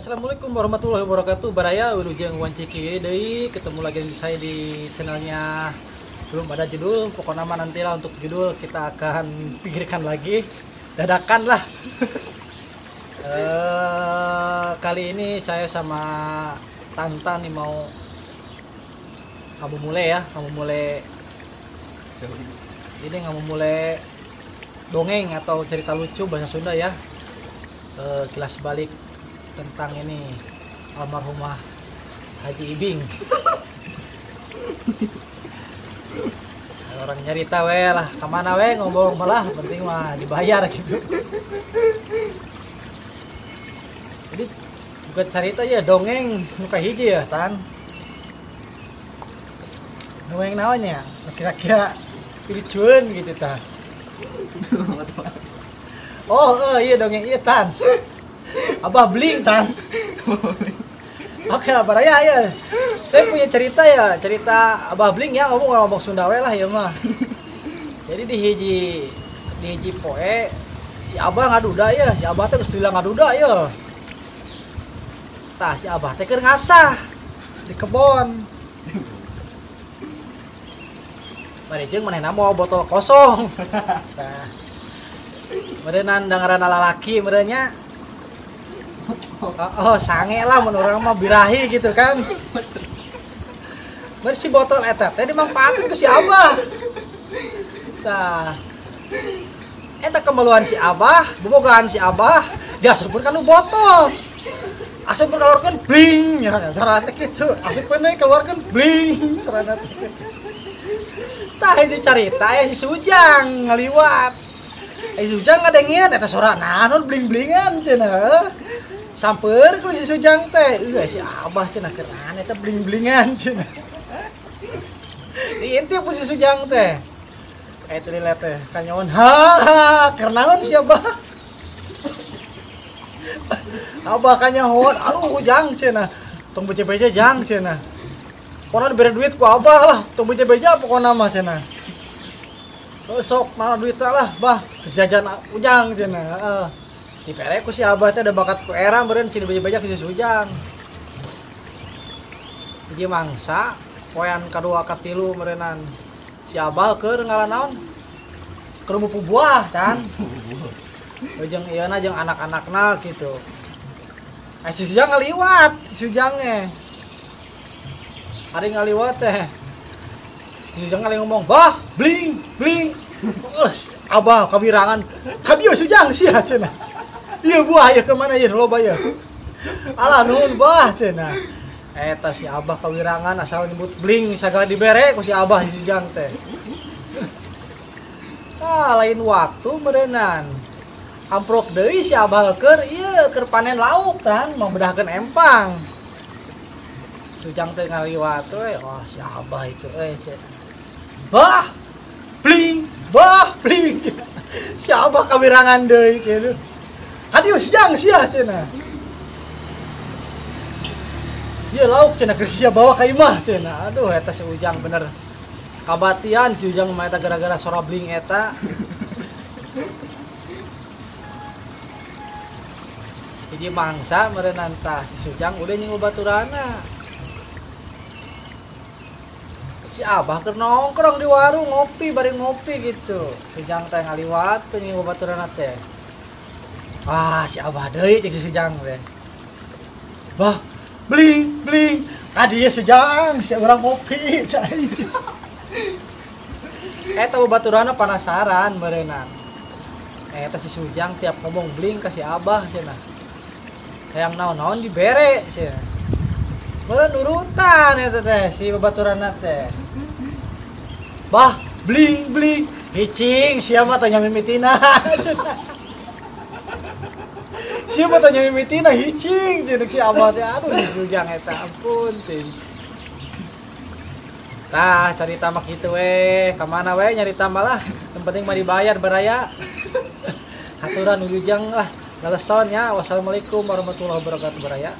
Assalamualaikum warahmatullahi wabarakatuh. Baraya Wilujeng Wanciki deui ketemu lagi dengan saya di channelnya. Belum ada judul, pokoknya mah nantilah untuk judul kita akan pikirkan lagi. Dadakan lah. Kali ini saya sama Tantan nih mau kamu mulai ini kamu mulai dongeng atau cerita lucu bahasa Sunda ya. Kilas balik tentang ini almarhumah Haji Ibing. Orang nyarita we lah, kemana we ngomong malah penting mah dibayar gitu. Jadi bukan cerita ya, dongeng muka hiji ya Tan. Dongeng namanya kira-kira pilicuan gitu Tan. Oh iya dongeng iya Tan. Abah Bling Tan. Oke baraya ya. Saya punya cerita cerita Abah Bling ya, ngomong Sunda we lah ya mah. Jadi di hiji poe si Abah ngaduda ya, si Abah teh geus lila ngaduda ya. Tah si Abah teh keur ngasah di kebon. Bari jeung manehna mau botol kosong. Tah. Meureunna dangaranna lalaki meureunnya. Oh sange lah mun urang mah birahi gitu kan. Bersih botol eta teh dimanfaatkeun ku si Abah. Tah. Eta kemaluan si Abah, bobogaan si Abah, diasupkeun kana botol. Asupkeun keluarkeun bling nya cara teh kitu. Asupkeun deui keluarkeun bling carana teh. Tah ini carita si Sujang ngaliwat. Sujang ngadengieun eta sora naon bling-blingan cenah. Samper ku si Sujang teh, si Abah cenah keur naon eta bling-blingan cenah. Diintip ku si Sujang teh. Eta lila teh kanyaon, "Ha, keur naon si Abah?" Abah kanyaon, "Aduh Ujang cenah, tong beja-beja jang cenah. Pokona dibere duit ku Abah lah, tong beja-beja pokona mah cenah. Sok mana duit lah, Bah, kejajan Ujang cenah." Dipere ku si Abah teh ada bakat ku era meureun sini beja-beja ku si Sujang. Hiji mangsa poean kadua katilu meureunan si Abah keur ngalanaon? Keur mupu buah kan. Jeung ieuna jeung anak-anakna gitu. Si Sujang ngaliwat, si Sujang hari ngaliwat teh. Si Sujang kali ngomong, "Bah, bling, bling." Abah kabirangan, "Kabieu Sujang sia cenah." "Ieu buah ya kemana ya loba ya?" "Alah nuhun Bah cenah." Eta si Abah kawirangan asal nyebut bling sagala dibere ku si Abah si Sujang teh. Lain waktu meureunan. Amprok deui si Abah keur panen lauk kan, membedahkeun empang. Sujang teh ngaliwat we, oh si Abah itu "Bah, bling, Bah, bling." Si Abah kawirangan deui cenah. "Hadieu Sujang sia cenah." "Ieu lauk cenah keur sia bawa ka imah cenah." Aduh eta si Ujang bener kabatian si Ujang mah eta gara-gara sora bling eta. Jadi mangsa meureunna tah si Sujang udah nying baturana. Si Abah keur nongkrong di warung ngopi bari ngopi gitu. Sujang teh ngaliwat teh nying baturana teh. Si Abah deui cek si Sujang teh. "Bah, bling, bling." Kadieu Sujang, si urang ngopi cai. Eta baturana penasaran meureunnan. Eta si Sujang tiap ngomong bling ka si Abah cenah. Hayang naon-naon dibere cenah. Meureun urutan eta teh si baturana teh. "Bah, bling, bling." "Hicing sia mah tanya mimitina." Sia mah tanya mimitina hicing cenah si Abah teh. Aduh si Sujang eta ampun teh. Tah carita mah kitu we, ka mana we nyarita mah lah. Yang penting mah dibayar baraya. Haturan wilujeng lah. Laleson ya. Wassalamualaikum warahmatullahi wabarakatuh baraya.